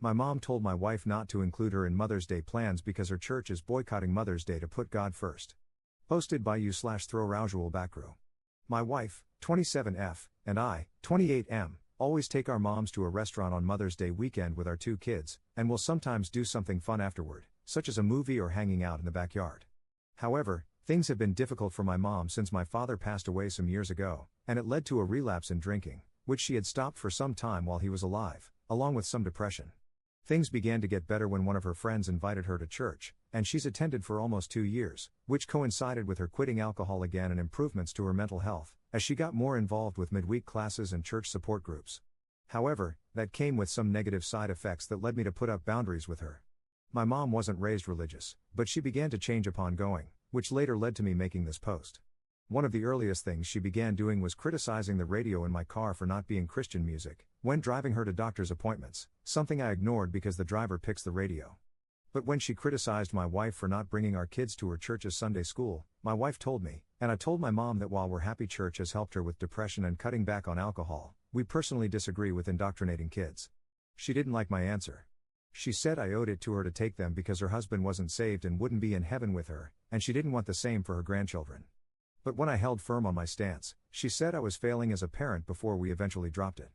My mom told my wife not to include her in Mother's Day plans because her church is boycotting Mother's Day to put God first. Posted by u/throw Backrow. My wife, 27F, and I, 28M, always take our moms to a restaurant on Mother's Day weekend with our 2 kids, and will sometimes do something fun afterward, such as a movie or hanging out in the backyard. However, things have been difficult for my mom since my father passed away some years ago, and it led to a relapse in drinking, which she had stopped for some time while he was alive, along with some depression. Things began to get better when one of her friends invited her to church, and she's attended for almost 2 years, which coincided with her quitting alcohol again and improvements to her mental health, as she got more involved with midweek classes and church support groups. However, that came with some negative side effects that led me to put up boundaries with her. My mom wasn't raised religious, but she began to change upon going, which later led to me making this post. One of the earliest things she began doing was criticizing the radio in my car for not being Christian music, when driving her to doctor's appointments, something I ignored because the driver picks the radio. But when she criticized my wife for not bringing our kids to her church's Sunday school, my wife told me, and I told my mom that while we're happy church has helped her with depression and cutting back on alcohol, we personally disagree with indoctrinating kids. She didn't like my answer. She said I owed it to her to take them because her husband wasn't saved and wouldn't be in heaven with her, and she didn't want the same for her grandchildren. But when I held firm on my stance, she said I was failing as a parent before we eventually dropped it.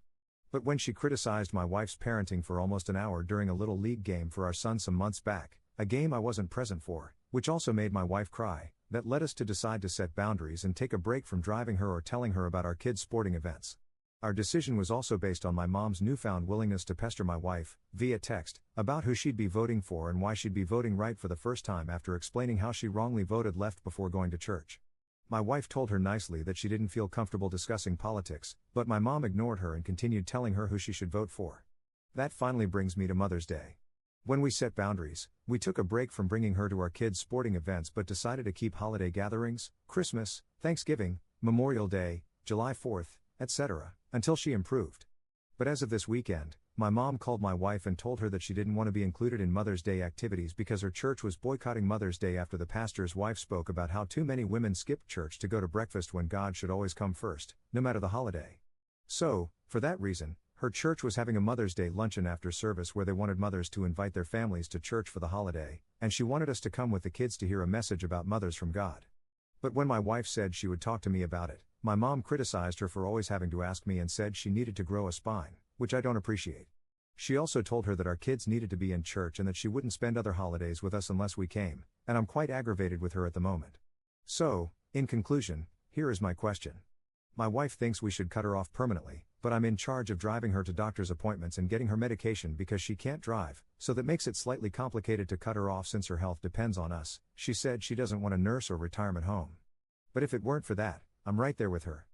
But when she criticized my wife's parenting for almost an hour during a little league game for our son some months back, a game I wasn't present for, which also made my wife cry, that led us to decide to set boundaries and take a break from driving her or telling her about our kids' sporting events. Our decision was also based on my mom's newfound willingness to pester my wife, via text, about who she'd be voting for and why she'd be voting right for the first time after explaining how she wrongly voted left before going to church. My wife told her nicely that she didn't feel comfortable discussing politics, but my mom ignored her and continued telling her who she should vote for. That finally brings me to Mother's Day. When we set boundaries, we took a break from bringing her to our kids' sporting events but decided to keep holiday gatherings, Christmas, Thanksgiving, Memorial Day, July 4th, etc., until she improved. But as of this weekend, my mom called my wife and told her that she didn't want to be included in Mother's Day activities because her church was boycotting Mother's Day after the pastor's wife spoke about how too many women skipped church to go to breakfast when God should always come first, no matter the holiday. So, for that reason, her church was having a Mother's Day luncheon after service where they wanted mothers to invite their families to church for the holiday, and she wanted us to come with the kids to hear a message about mothers from God. But when my wife said she would talk to me about it, my mom criticized her for always having to ask me and said she needed to grow a spine, which I don't appreciate. She also told her that our kids needed to be in church and that she wouldn't spend other holidays with us unless we came, and I'm quite aggravated with her at the moment. So, in conclusion, here is my question. My wife thinks we should cut her off permanently, but I'm in charge of driving her to doctor's appointments and getting her medication because she can't drive, so that makes it slightly complicated to cut her off since her health depends on us. She said she doesn't want a nurse or retirement home. But if it weren't for that, I'm right there with her.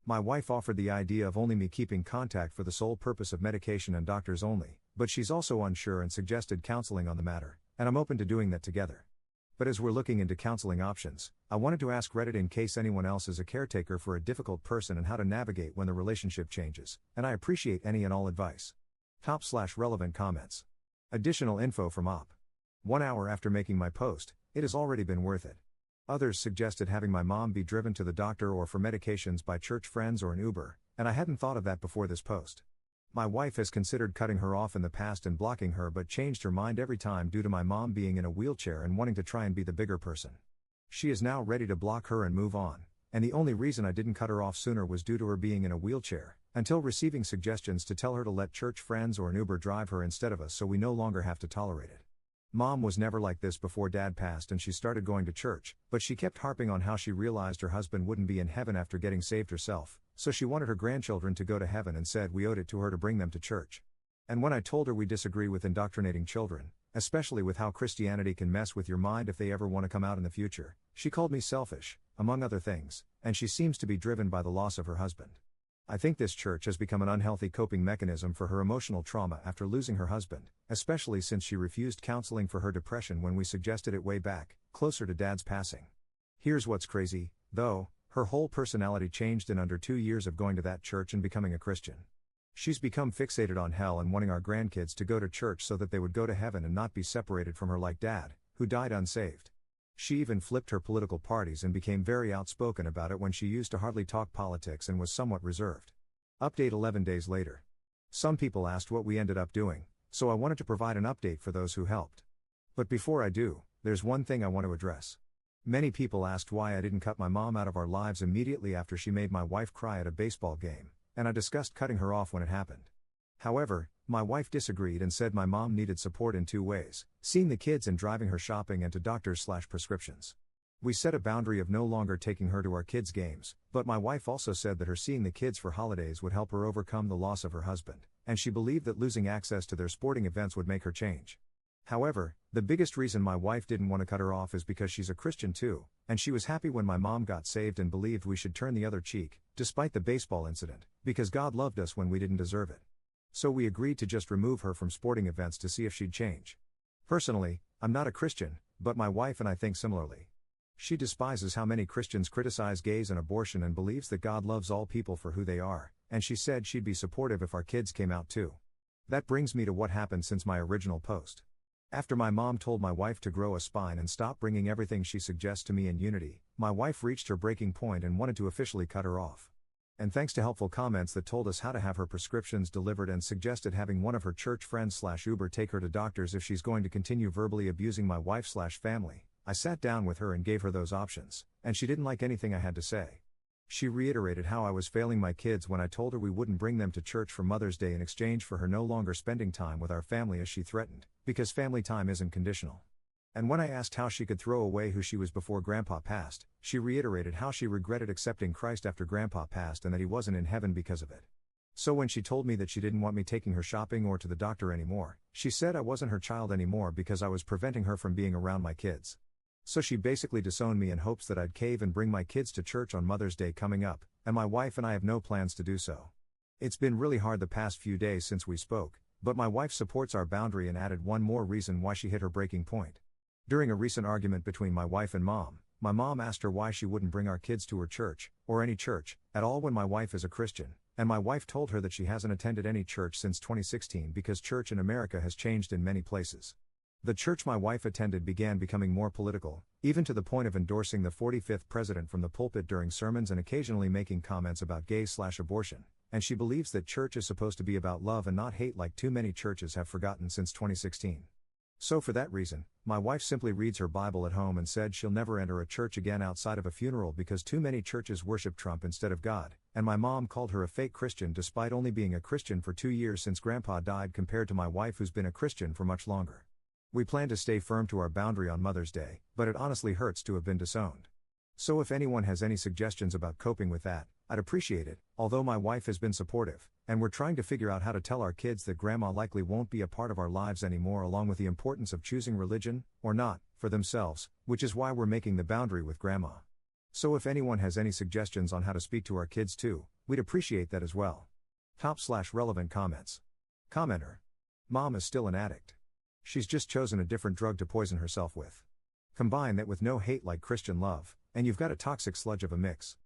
My wife offered the idea of only me keeping contact for the sole purpose of medication and doctors only, but she's also unsure and suggested counseling on the matter, and I'm open to doing that together. But as we're looking into counseling options, I wanted to ask Reddit in case anyone else is a caretaker for a difficult person and how to navigate when the relationship changes, and I appreciate any and all advice. Top/relevant comments. Additional info from Op. 1 hour after making my post, it has already been worth it. Others suggested having my mom be driven to the doctor or for medications by church friends or an Uber, and I hadn't thought of that before this post. My wife has considered cutting her off in the past and blocking her but changed her mind every time due to my mom being in a wheelchair and wanting to try and be the bigger person. She is now ready to block her and move on, and the only reason I didn't cut her off sooner was due to her being in a wheelchair, until receiving suggestions to tell her to let church friends or an Uber drive her instead of us so we no longer have to tolerate it. Mom was never like this before Dad passed and she started going to church, but she kept harping on how she realized her husband wouldn't be in heaven after getting saved herself, so she wanted her grandchildren to go to heaven and said we owed it to her to bring them to church. And when I told her we disagree with indoctrinating children, especially with how Christianity can mess with your mind if they ever want to come out in the future, she called me selfish, among other things, and she seems to be driven by the loss of her husband. I think this church has become an unhealthy coping mechanism for her emotional trauma after losing her husband, especially since she refused counseling for her depression when we suggested it way back, closer to Dad's passing. Here's what's crazy, though, her whole personality changed in under 2 years of going to that church and becoming a Christian. She's become fixated on hell and wanting our grandkids to go to church so that they would go to heaven and not be separated from her like Dad, who died unsaved. She even flipped her political parties and became very outspoken about it when she used to hardly talk politics and was somewhat reserved. Update 11 days later. Some people asked what we ended up doing. so I wanted to provide an update for those who helped. But before I do, there's one thing I want to address. Many people asked why I didn't cut my mom out of our lives immediately after she made my wife cry at a baseball game, and I discussed cutting her off when it happened. However, my wife disagreed and said my mom needed support in two ways: seeing the kids and driving her shopping and to doctors/prescriptions. We set a boundary of no longer taking her to our kids' games, but my wife also said that her seeing the kids for holidays would help her overcome the loss of her husband, and she believed that losing access to their sporting events would make her change. However, the biggest reason my wife didn't want to cut her off is because she's a Christian too, and she was happy when my mom got saved and believed we should turn the other cheek, despite the baseball incident, because God loved us when we didn't deserve it. So we agreed to just remove her from sporting events to see if she'd change. Personally, I'm not a Christian, but my wife and I think similarly. She despises how many Christians criticize gays and abortion and believes that God loves all people for who they are, and she said she'd be supportive if our kids came out too. That brings me to what happened since my original post. After my mom told my wife to grow a spine and stop bringing everything she suggests to me in unity, my wife reached her breaking point and wanted to officially cut her off. And thanks to helpful comments that told us how to have her prescriptions delivered and suggested having one of her church friends/Uber take her to doctors if she's going to continue verbally abusing my wife/family, I sat down with her and gave her those options, and she didn't like anything I had to say. She reiterated how I was failing my kids when I told her we wouldn't bring them to church for Mother's Day in exchange for her no longer spending time with our family as she threatened, because family time isn't conditional. And when I asked how she could throw away who she was before Grandpa passed, she reiterated how she regretted accepting Christ after Grandpa passed and that he wasn't in heaven because of it. So when she told me that she didn't want me taking her shopping or to the doctor anymore, she said I wasn't her child anymore because I was preventing her from being around my kids. So she basically disowned me in hopes that I'd cave and bring my kids to church on Mother's Day coming up, and my wife and I have no plans to do so. It's been really hard the past few days since we spoke, but my wife supports our boundary and added one more reason why she hit her breaking point. During a recent argument between my wife and mom, my mom asked her why she wouldn't bring our kids to her church, or any church, at all when my wife is a Christian, and my wife told her that she hasn't attended any church since 2016 because church in America has changed in many places. The church my wife attended began becoming more political, even to the point of endorsing the 45th president from the pulpit during sermons and occasionally making comments about gays/abortion, and she believes that church is supposed to be about love and not hate like too many churches have forgotten since 2016. So for that reason, my wife simply reads her Bible at home and said she'll never enter a church again outside of a funeral because too many churches worship Trump instead of God, and my mom called her a fake Christian despite only being a Christian for 2 years since Grandpa died compared to my wife who's been a Christian for much longer. We plan to stay firm to our boundary on Mother's Day, but it honestly hurts to have been disowned. So if anyone has any suggestions about coping with that, I'd appreciate it, although my wife has been supportive, and we're trying to figure out how to tell our kids that Grandma likely won't be a part of our lives anymore along with the importance of choosing religion, or not, for themselves, which is why we're making the boundary with Grandma. So if anyone has any suggestions on how to speak to our kids too, we'd appreciate that as well. Top/relevant comments. Commenter. Mom is still an addict. She's just chosen a different drug to poison herself with. Combine that with no hate like Christian love, and you've got a toxic sludge of a mix.